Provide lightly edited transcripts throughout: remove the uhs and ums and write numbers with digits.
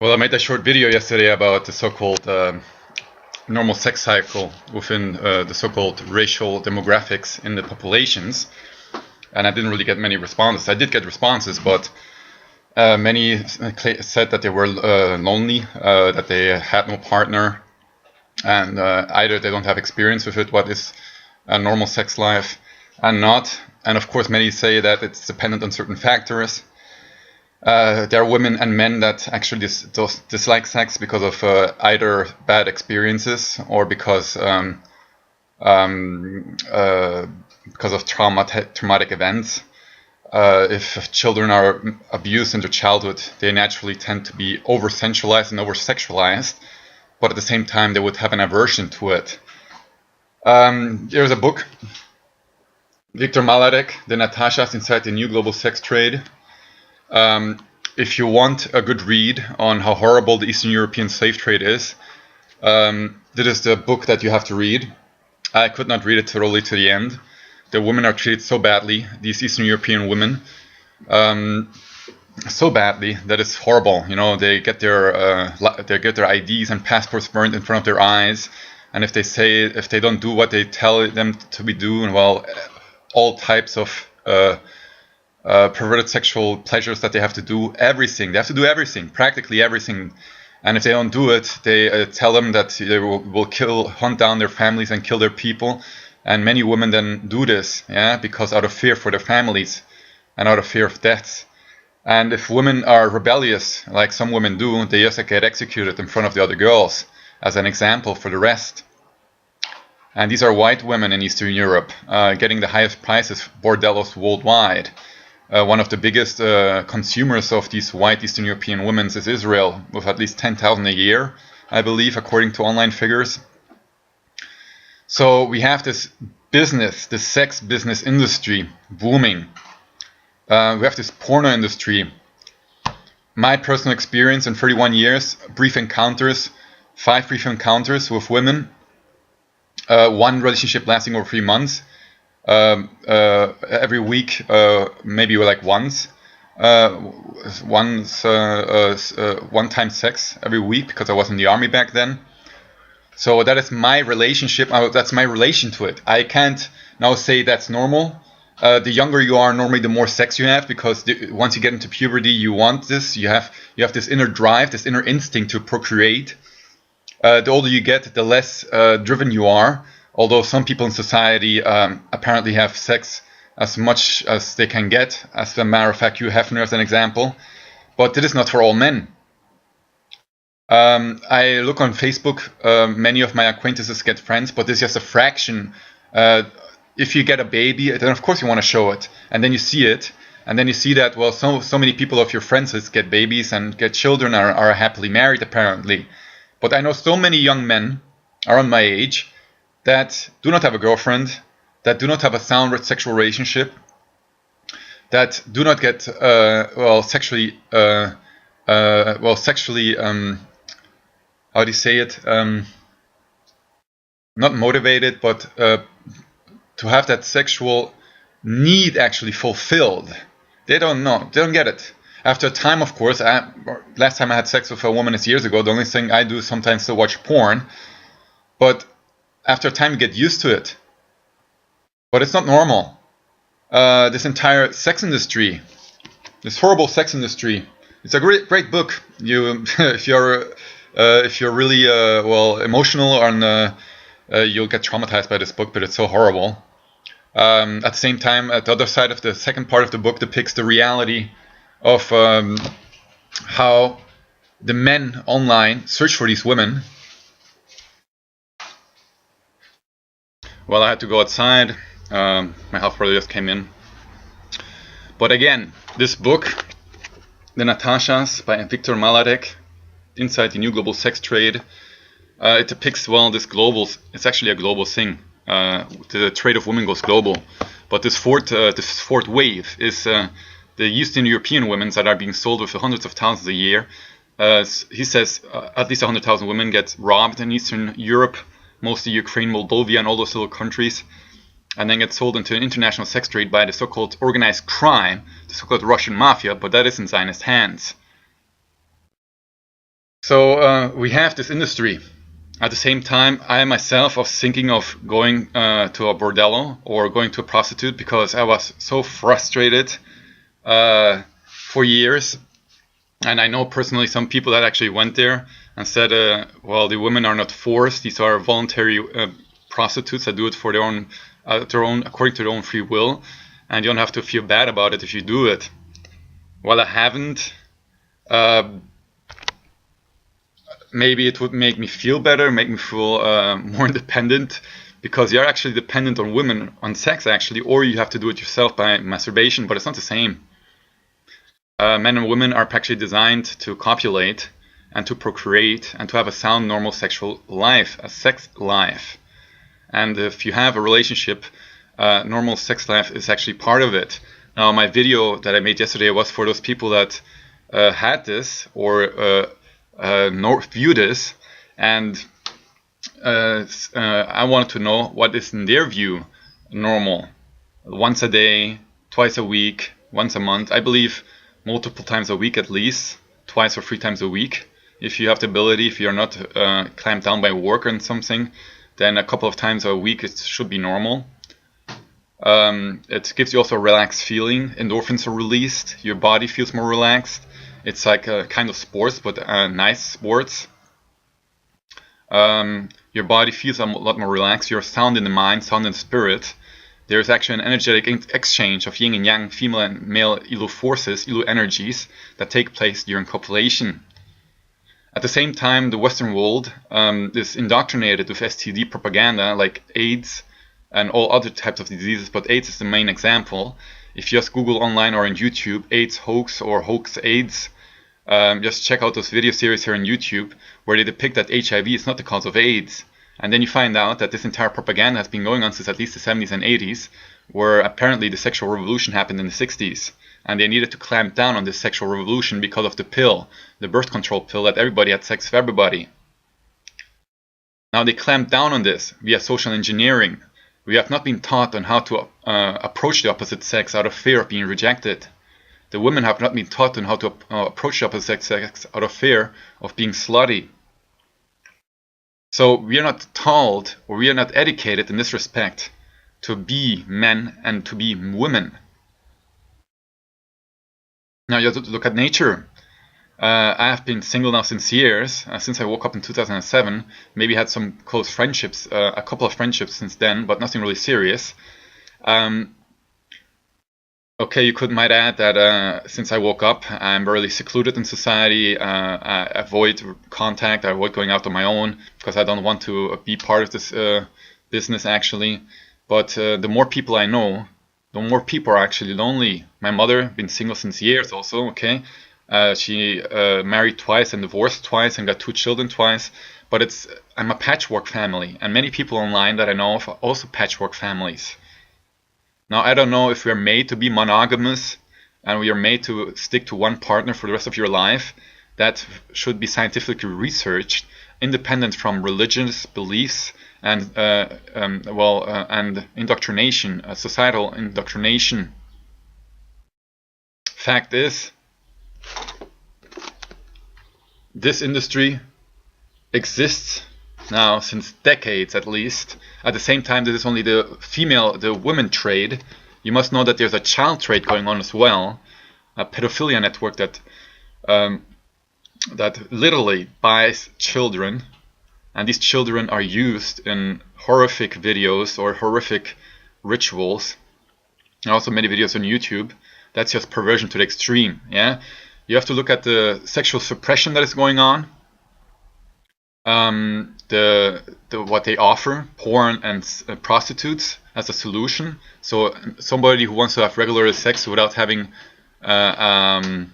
Well, I made a short video yesterday about the so-called normal sex cycle within the so-called racial demographics in the populations, and I didn't really get many responses. I did get responses, but many said that they were lonely, that they had no partner, and either they don't have experience with it, what is a normal sex life, and not. And of course, many say that it's dependent on certain factors. There are women and men that actually dislike sex because of either bad experiences or because of traumatic events. If children are abused in their childhood, they naturally tend to be over-sensualized and over-sexualized, but at the same time they would have an aversion to it. There's a book, Victor Malarek, The Natashas Inside the New Global Sex Trade. If you want a good read on how horrible the Eastern European slave trade is, this is the book that you have to read. I could not read it thoroughly to the end. The women are treated so badly, these Eastern European women, so badly that it's horrible. You know, they get their IDs and passports burned in front of their eyes, and if they don't do what they tell them to be doing, well, all types of perverted sexual pleasures that they have to do, everything. They have to do everything, practically everything. And if they don't do it, they tell them that they will hunt down their families and kill their people. And many women then do this, because out of fear for their families and out of fear of death. And if women are rebellious, like some women do, they just get executed in front of the other girls as an example for the rest. And these are white women in Eastern Europe, getting the highest prices, bordellos worldwide. One of the biggest consumers of these white Eastern European women is Israel, with at least 10,000 a year, I believe, according to online figures. So we have this business, this sex business industry booming. We have this porno industry. My personal experience in 31 years, 5 brief encounters with women, one relationship lasting over 3 months. Every week, maybe like one-time sex every week, because I was in the army back then. So that is my relationship. That's my relation to it. I can't now say that's normal. The younger you are, normally the more sex you have, because once you get into puberty, you want this. You have this inner drive, this inner instinct to procreate. The older you get, the less driven you are. Although some people in society apparently have sex as much as they can get, as a matter of fact, Hugh Hefner as an example, but this is not for all men. I look on Facebook, many of my acquaintances get friends, but this is just a fraction. If you get a baby, then of course you want to show it, and then you see it, and then you see that, well, so many people of your friends get babies and get children, are happily married apparently. But I know so many young men around my age that do not have a girlfriend, that do not have a sound sexual relationship, that do not get sexually how do you say it? Not motivated, but to have that sexual need actually fulfilled. They don't know. They don't get it. After a time, of course, last time I had sex with a woman is years ago. The only thing I do sometimes is to watch porn, but after a time you get used to it. But it's not normal. This entire sex industry, this horrible sex industry, it's a great book. If you're really emotional, and you'll get traumatized by this book, but it's so horrible. At the same time, at the other side of the second part of the book depicts the reality of how the men online search for these women. Well, I had to go outside. My half brother just came in. But again, this book, The Natashas by Victor Malarek, Inside the New Global Sex Trade, it depicts, it's actually a global thing. The trade of women goes global. But this fourth wave is the Eastern European women that are being sold with hundreds of thousands a year. He says at least 100,000 women get robbed in Eastern Europe, mostly Ukraine, Moldova, and all those little countries, and then get sold into an international sex trade by the so-called organized crime, the so-called Russian mafia, but that is in Zionist hands. So we have this industry. At the same time, I myself was thinking of going to a bordello or going to a prostitute because I was so frustrated for years. And I know personally some people that actually went there and said, well, the women are not forced. These are voluntary prostitutes that do it for their own, according to their own free will. And you don't have to feel bad about it if you do it. Well, I haven't. Maybe it would make me feel better, make me feel more independent, because you're actually dependent on women, on sex actually, or you have to do it yourself by masturbation, but it's not the same. Men and women are actually designed to copulate and to procreate and to have a sound, normal sexual life, a sex life. And if you have a relationship, normal sex life is actually part of it. Now, my video that I made yesterday was for those people that had this or view this, and I wanted to know what is in their view normal. Once a day, twice a week, once a month. I believe multiple times a week at least, twice or 3 times a week. If you have the ability, if you're not clamped down by work or something, then a couple of times a week it should be normal. It gives you also a relaxed feeling. Endorphins are released. Your body feels more relaxed. It's like a kind of sports, but nice sports. Your body feels a lot more relaxed. You're sound in the mind, sound in spirit. There's actually an energetic exchange of yin and yang, female and male Ilu forces, Ilu energies that take place during copulation. At the same time, the Western world is indoctrinated with STD propaganda like AIDS and all other types of diseases, but AIDS is the main example. If you just Google online or on YouTube, AIDS hoax or hoax AIDS, just check out those video series here on YouTube where they depict that HIV is not the cause of AIDS. And then you find out that this entire propaganda has been going on since at least the 70s and 80s, where apparently the sexual revolution happened in the 60s. And they needed to clamp down on this sexual revolution because of the pill, the birth control pill, that everybody had sex with everybody. Now they clamped down on this via social engineering. We have not been taught on how to approach the opposite sex out of fear of being rejected. The women have not been taught on how to approach the opposite sex out of fear of being slutty. So we are not told, or we are not educated in this respect, to be men and to be women. Now you have to look at nature. I have been single now since years, since I woke up in 2007. Maybe had some close friendships, a couple of friendships since then, but nothing really serious. Okay, you might add that since I woke up, I'm really secluded in society. I avoid contact, I avoid going out on my own, because I don't want to be part of this business actually. But the more people I know, the more people are actually lonely. My mother, been single since years also, okay? She married twice and divorced twice and got 2 children twice. But I'm a patchwork family, and many people online that I know of are also patchwork families. Now, I don't know if we're made to be monogamous and we are made to stick to one partner for the rest of your life. That should be scientifically researched, independent from religious beliefs and and indoctrination, societal indoctrination. Fact is, this industry exists now since decades at least. At the same time, this is only the women trade. You must know that there's a child trade going on as well, a pedophilia network that literally buys children, and these children are used in horrific videos or horrific rituals, and also many videos on YouTube. That's just perversion to the extreme. Yeah, you have to look at the sexual suppression that is going on. What they offer, porn and prostitutes as a solution. So somebody who wants to have regular sex without having a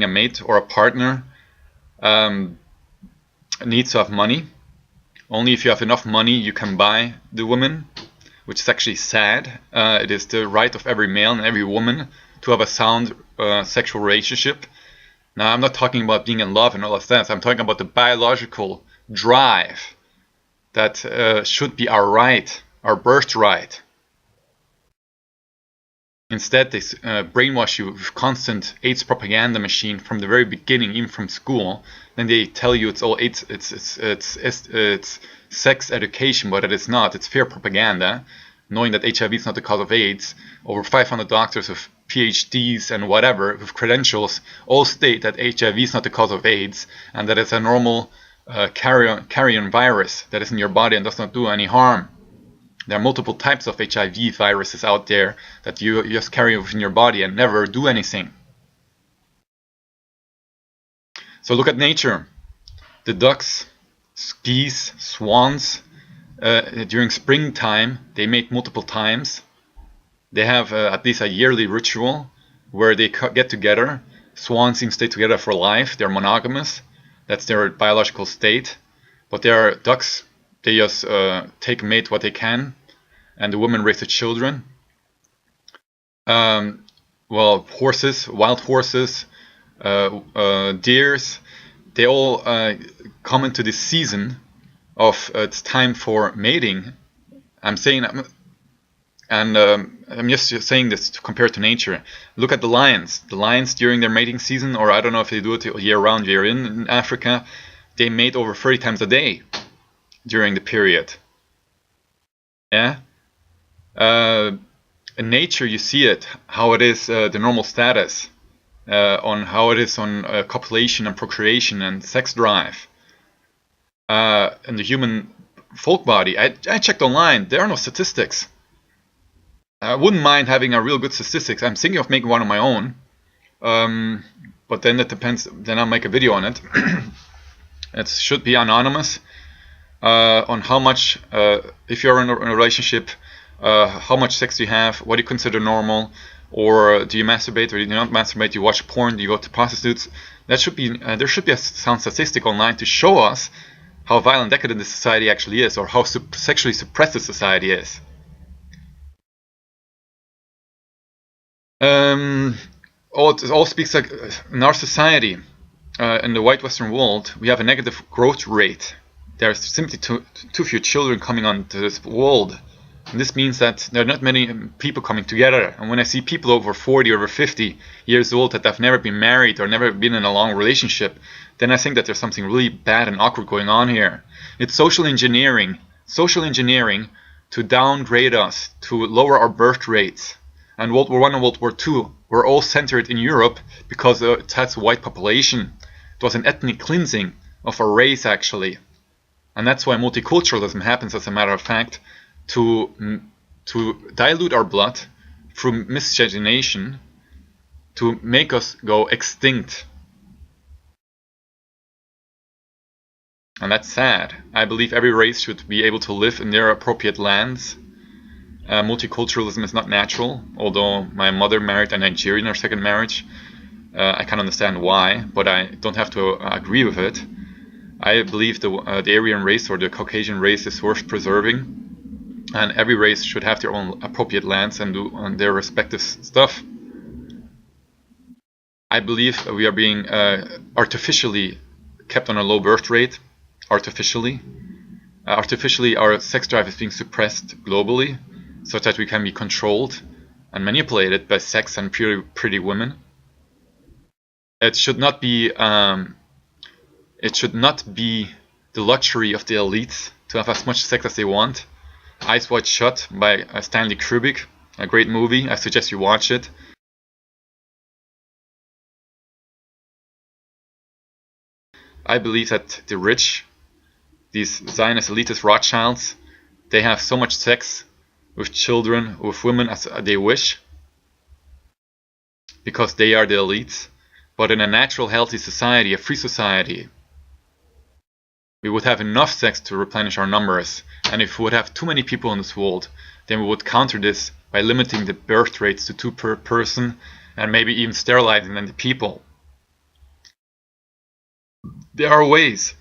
mate or a partner needs to have money. Only if you have enough money you can buy the woman, which is actually sad. It is the right of every male and every woman to have a sound sexual relationship. Now, I'm not talking about being in love and all of that. I'm talking about the biological drive that should be our right, our birthright. Instead, they brainwash you with constant AIDS propaganda machine from the very beginning, even from school. Then they tell you it's all AIDS, it's sex education, but it is not. It's fear propaganda, knowing that HIV is not the cause of AIDS. Over 500 doctors with PhDs and whatever, with credentials, all state that HIV is not the cause of AIDS, and that it's a normal carrion virus that is in your body and does not do any harm. There are multiple types of HIV viruses out there that you just carry within your body and never do anything. So look at nature. The ducks, geese, swans, during springtime, they mate multiple times. They have at least a yearly ritual where they get together. Swans even stay together for life. They're monogamous. That's their biological state. But there are ducks, they just take mate what they can, and the women raise the children. Well, horses, wild horses, deers, they all come into this season of it's time for mating. I'm saying, and I'm just saying this to compare to nature. Look at the lions. The lions during their mating season, or I don't know if they do it year round. You're in Africa, they mate over 30 times a day during the period. Yeah. In nature, you see it, how it is the normal status, on how it is on copulation and procreation and sex drive. In the human folk body, I checked online, there are no statistics. I wouldn't mind having a real good statistics. I'm thinking of making one of my own, but then it depends. Then I'll make a video on it. It should be anonymous, on how much, if you're in a relationship, how much sex do you have, what do you consider normal, or do you masturbate or do you not masturbate, do you watch porn, do you go to prostitutes. That should be, there should be a sound statistic online to show us how violent, decadent this society actually is, or how sexually suppressed the society is. It all speaks like in our society, in the white Western world, we have a negative growth rate. There's simply too few children coming onto this world. And this means that there are not many people coming together. And when I see people over 40 or over 50 years old that have never been married or never been in a long relationship, then I think that there's something really bad and awkward going on here. It's social engineering to downgrade us, to lower our birth rates. And World War I and World War II were all centered in Europe because it has a white population. It was an ethnic cleansing of a race, actually. And that's why multiculturalism happens, as a matter of fact, to dilute our blood through miscegenation, to make us go extinct. And that's sad. I believe every race should be able to live in their appropriate lands. Multiculturalism is not natural, although my mother married a Nigerian in her second marriage. I can understand why, but I don't have to agree with it. I believe the Aryan race or the Caucasian race is worth preserving, and every race should have their own appropriate lands and do on their respective stuff. I believe we are being artificially kept on a low birth rate. Artificially, our sex drive is being suppressed globally, so that we can be controlled and manipulated by sex and pretty women. It should not be the luxury of the elites to have as much sex as they want. Eyes Wide Shut by Stanley Kubrick, a great movie. I suggest you watch it. I believe that the rich, these Zionist elitist Rothschilds, they have so much sex with children, with women as they wish, because they are the elites. But in a natural, healthy society, a free society, we would have enough sex to replenish our numbers. And if we would have too many people in this world, then we would counter this by limiting the birth rates to 2 per person, and maybe even sterilizing the people. There are ways.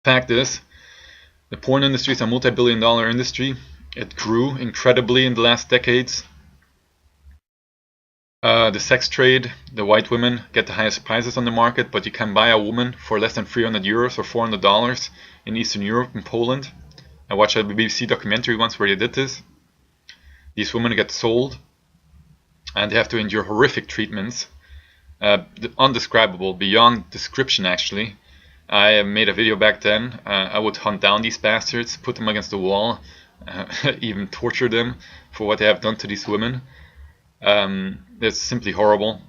Fact is, the porn industry is a multi-billion-dollar industry. It grew incredibly in the last decades. The sex trade, the white women get the highest prices on the market, but you can buy a woman for less than €300 or $400 in Eastern Europe and Poland. I watched a BBC documentary once where they did this. These women get sold, and they have to endure horrific treatments, undescribable, beyond description actually. I made a video back then. I would hunt down these bastards, put them against the wall, even torture them for what they have done to these women. It's simply horrible.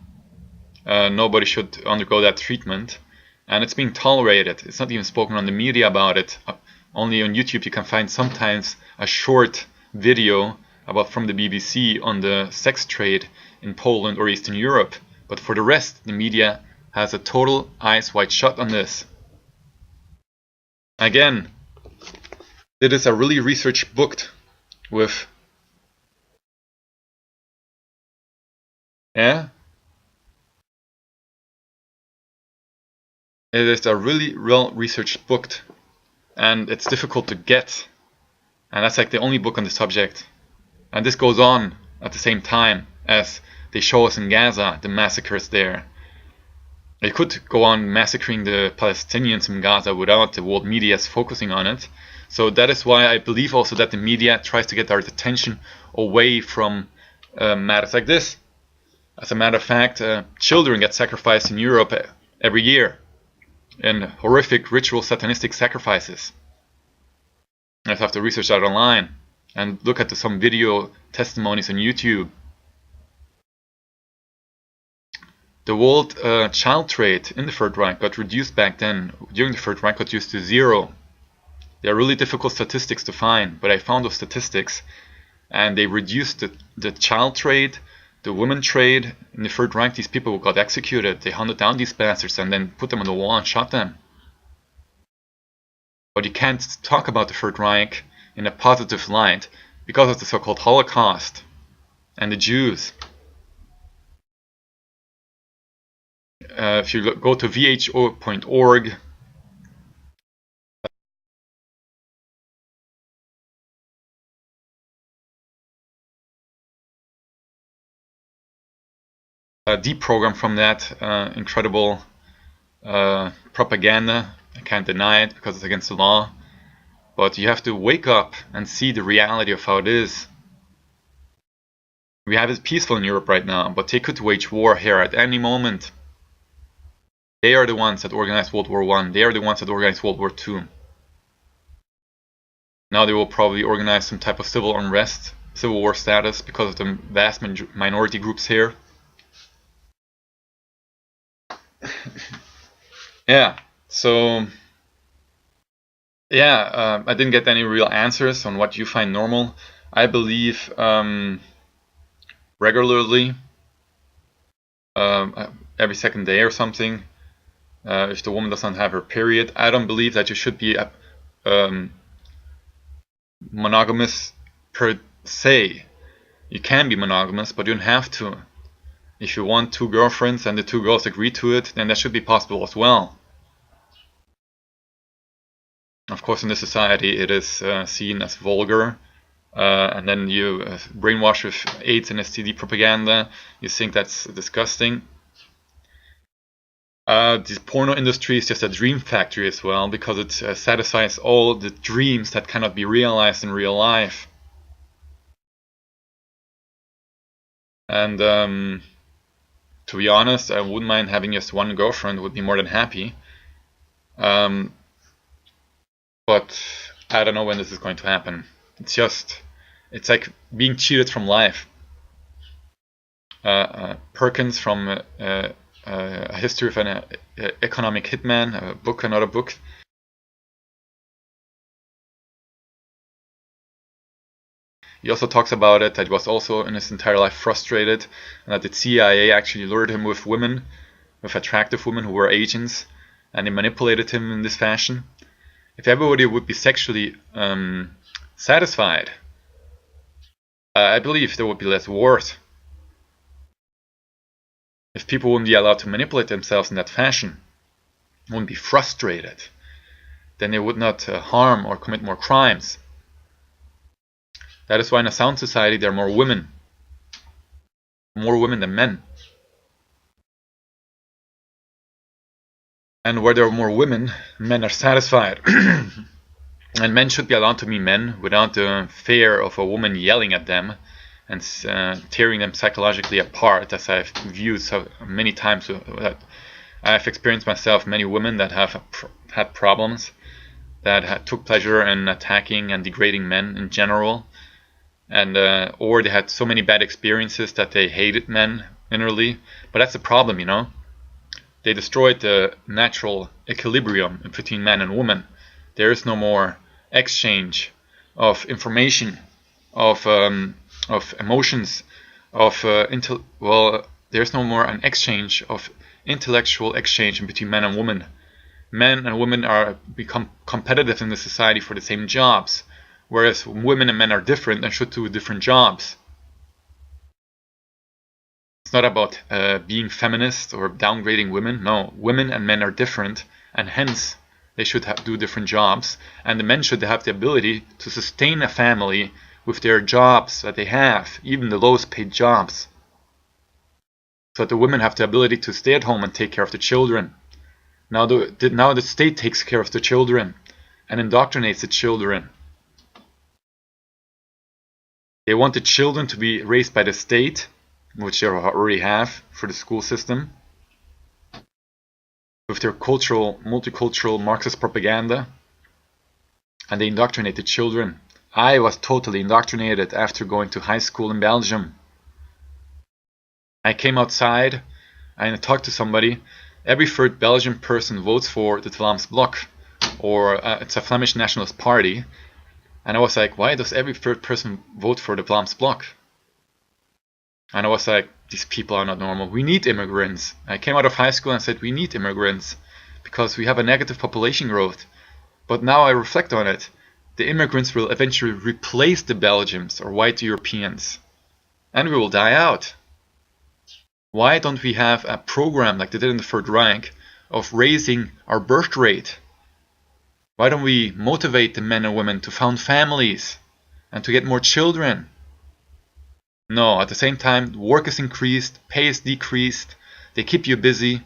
Nobody should undergo that treatment, and it's being tolerated. It's not even spoken on the media about it. Only on YouTube you can find sometimes a short video from the BBC on the sex trade in Poland or Eastern Europe. But for the rest, the media has a total eyes wide shut on this. Again, it is a really research booked with it is a really well researched book, and it's difficult to get, and that's like the only book on the subject. And this goes on at the same time as they show us in Gaza the massacres there. They could go on massacring the Palestinians in Gaza without the world media focusing on it. So that is why I believe also that the media tries to get our attention away from matters like this. As a matter of fact, children get sacrificed in Europe every year in horrific ritual satanistic sacrifices. I have to research that online and look at some video testimonies on YouTube. The world child trade in the Third Reich got reduced back then. During the Third Reich got reduced to 0. They are really difficult statistics to find, but I found those statistics, and they reduced the child trade, the women trade. In the Third Reich, these people got executed. They hunted down these bastards and then put them on the wall and shot them. But you can't talk about the Third Reich in a positive light because of the so-called Holocaust and the Jews. If you go to vho.org, deprogram from that incredible propaganda. I can't deny it because it's against the law, but you have to wake up and see the reality of how it is. We have it peaceful in Europe right now, but they could wage war here at any moment. They are the ones that organized World War I. They are the ones that organized World War II. Now they will probably organize some type of civil unrest, civil war status, because of the vast minority groups here. Yeah, so yeah, I didn't get any real answers on what you find normal. I believe regularly, every second day or something, if the woman doesn't have her period. I don't believe that you should be monogamous per se. You can be monogamous, but you don't have to. If you want 2 girlfriends and the 2 girls agree to it, then that should be possible as well. Of course, in this society it is seen as vulgar, and then you brainwash with AIDS and STD propaganda. You think that's disgusting. This porno industry is just a dream factory as well, because it satisfies all the dreams that cannot be realized in real life. And to be honest, I wouldn't mind having just 1 girlfriend, would be more than happy. But I don't know when this is going to happen. It's like being cheated from life. Perkins from A History of an Economic Hitman, another book. He also talks about it, that he was also in his entire life frustrated, and that the CIA actually lured him with women, with attractive women who were agents, and they manipulated him in this fashion. If everybody would be sexually satisfied, I believe there would be less wars. If people wouldn't be allowed to manipulate themselves in that fashion, wouldn't be frustrated, then they would not harm or commit more crimes. That is why in a sound society there are more women than men. And where there are more women, men are satisfied. And men should be allowed to be men without the fear of a woman yelling at them and tearing them psychologically apart, as I've viewed so many times. I've experienced myself many women that have had problems, that took pleasure in attacking and degrading men in general, and or they had so many bad experiences that they hated men innerly. But that's the problem, you know. They destroyed the natural equilibrium between man and woman. There is no more exchange of information, of emotions, of there's no more an exchange of intellectual exchange between men and women. Men and women are become competitive in the society for the same jobs, whereas women and men are different and should do different jobs. It's not about being feminist or downgrading women. No, women and men are different, and hence they should do different jobs. And the men should have the ability to sustain a family with their jobs that they have, even the lowest paid jobs. So that the women have the ability to stay at home and take care of the children. Now the state takes care of the children and indoctrinates the children. They want the children to be raised by the state, which they already have for the school system, with their multicultural Marxist propaganda, and they indoctrinate the children. I was totally indoctrinated after going to high school in Belgium. I came outside and I talked to somebody. Every third Belgian person votes for the Vlaams Blok, or it's a Flemish nationalist party. And I was like, why does every third person vote for the Vlaams Blok? And I was like, these people are not normal. We need immigrants. I came out of high school and said, we need immigrants because we have a negative population growth. But now I reflect on it. The immigrants will eventually replace the Belgians or white Europeans. And we will die out. Why don't we have a program like they did in the Third Reich of raising our birth rate? Why don't we motivate the men and women to found families and to get more children? No, at the same time, work is increased, pay is decreased, they keep you busy,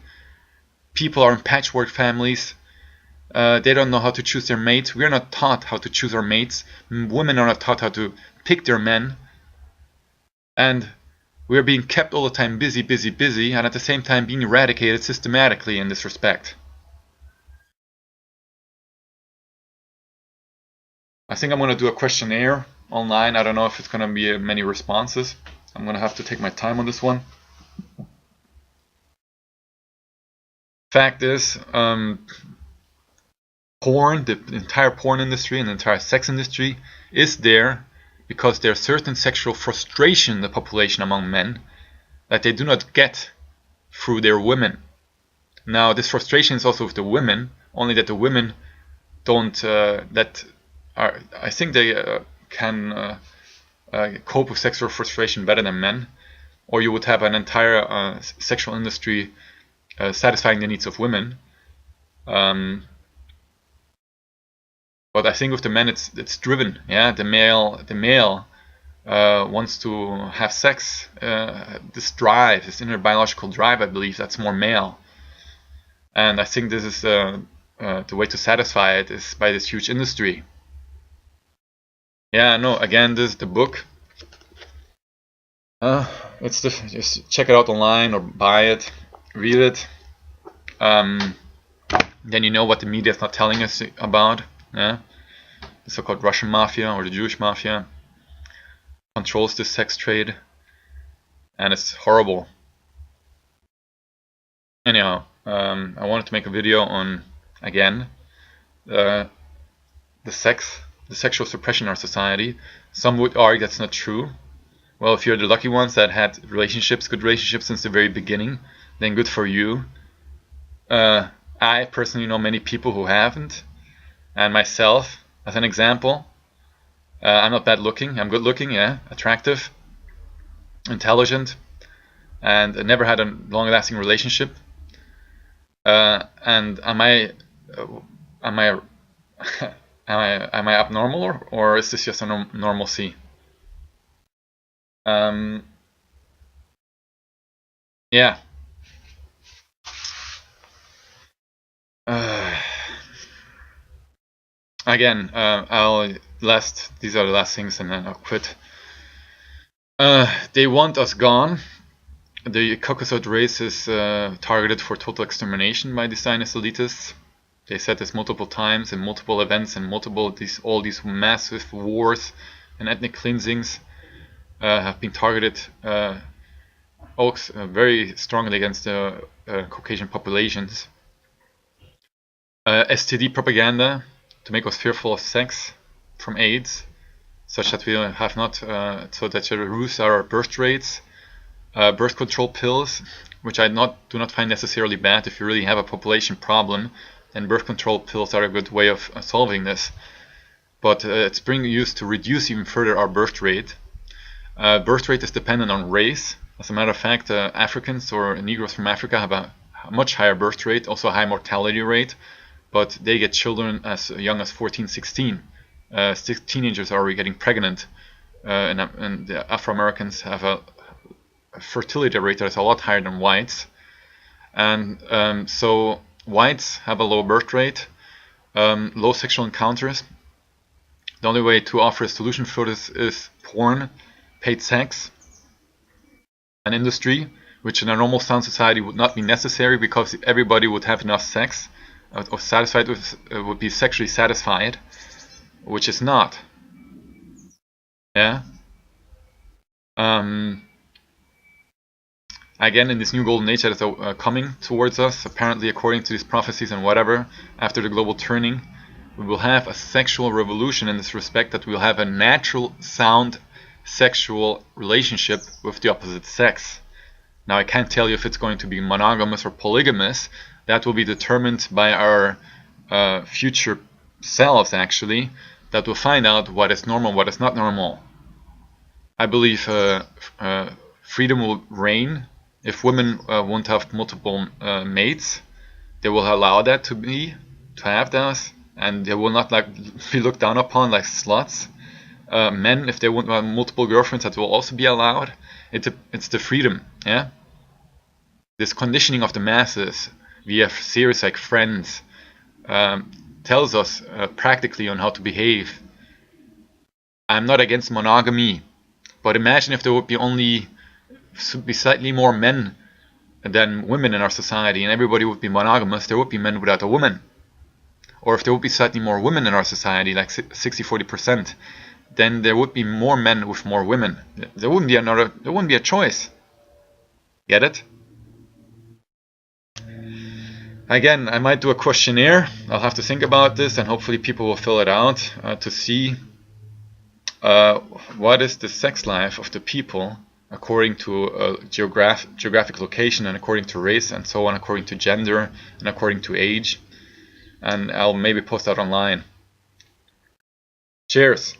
people are in patchwork families, they don't know how to choose their mates. We are not taught how to choose our mates. Women are not taught how to pick their men. And we are being kept all the time busy, busy, busy, and at the same time being eradicated systematically in this respect. I think I'm going to do a questionnaire online. I don't know if it's going to be many responses. I'm going to have to take my time on this one. Fact is, porn, the entire porn industry and the entire sex industry is there because there's certain sexual frustration in the population among men that they do not get through their women. Now, this frustration is also with the women, only that the women don't, I think they can cope with sexual frustration better than men, or you would have an entire sexual industry satisfying the needs of women. But I think with the men, it's driven. Yeah, the male wants to have sex. This drive, this inner biological drive, I believe that's more male. And I think this is the way to satisfy it is by this huge industry. Yeah, no. Again, this is the book. Just check it out online or buy it, read it. Then you know what the media is not telling us about. Yeah, the so-called Russian mafia or the Jewish mafia controls this sex trade, and it's horrible. Anyhow, I wanted to make a video on again the sexual suppression in our society. Some would argue that's not true. Well, if you're the lucky ones that had good relationships since the very beginning, then good for you. I personally know many people who haven't, and myself, as an example, I'm not bad looking. I'm good looking, yeah, attractive, intelligent, and I never had a long-lasting relationship. And am I am I abnormal or is this just a normalcy? Yeah. Again, these are the last things, and then I'll quit. They want us gone. The Caucasoid race is targeted for total extermination by the Zionist elitists. They said this multiple times in multiple events and all these massive wars and ethnic cleansings have been targeted very strongly against the Caucasian populations. STD propaganda to make us fearful of sex from AIDS, such that we have not, so that you reduce our birth rates. Birth control pills, which I do not find necessarily bad. If you really have a population problem, then birth control pills are a good way of solving this. But it's being used to reduce even further our birth rate. Birth rate is dependent on race. As a matter of fact, Africans or Negroes from Africa have a much higher birth rate, also a high mortality rate, but they get children as young as 14, 16. Teenagers are already getting pregnant, and the Afro-Americans have a fertility rate that is a lot higher than whites. And so whites have a low birth rate, low sexual encounters. The only way to offer a solution for this is porn, paid sex, an industry which in a normal sound society would not be necessary because everybody would have enough sex, or satisfied with, would be sexually satisfied, which is not. Yeah. Again, in this new golden age that is coming towards us, apparently according to these prophecies and whatever, after the global turning, we will have a sexual revolution in this respect, that we will have a natural, sound, sexual relationship with the opposite sex. Now, I can't tell you if it's going to be monogamous or polygamous. That will be determined by our future selves, actually, that will find out what is normal, what is not normal. I believe freedom will reign. If women won't have multiple mates, they will allow that to have those, and they will not be looked down upon like sluts. Men, if they want multiple girlfriends, that will also be allowed. It's the freedom, yeah. This conditioning of the masses via series like Friends tells us practically on how to behave. I'm not against monogamy, but imagine if there would be slightly more men than women in our society, and everybody would be monogamous. There would be men without a woman. Or if there would be slightly more women in our society, like 60-40%, then there would be more men with more women. There wouldn't be a choice. Get it? Again, I might do a questionnaire. I'll have to think about this, and hopefully people will fill it out to see what is the sex life of the people according to geographic location, and according to race, and so on, according to gender, and according to age. And I'll maybe post that online. Cheers!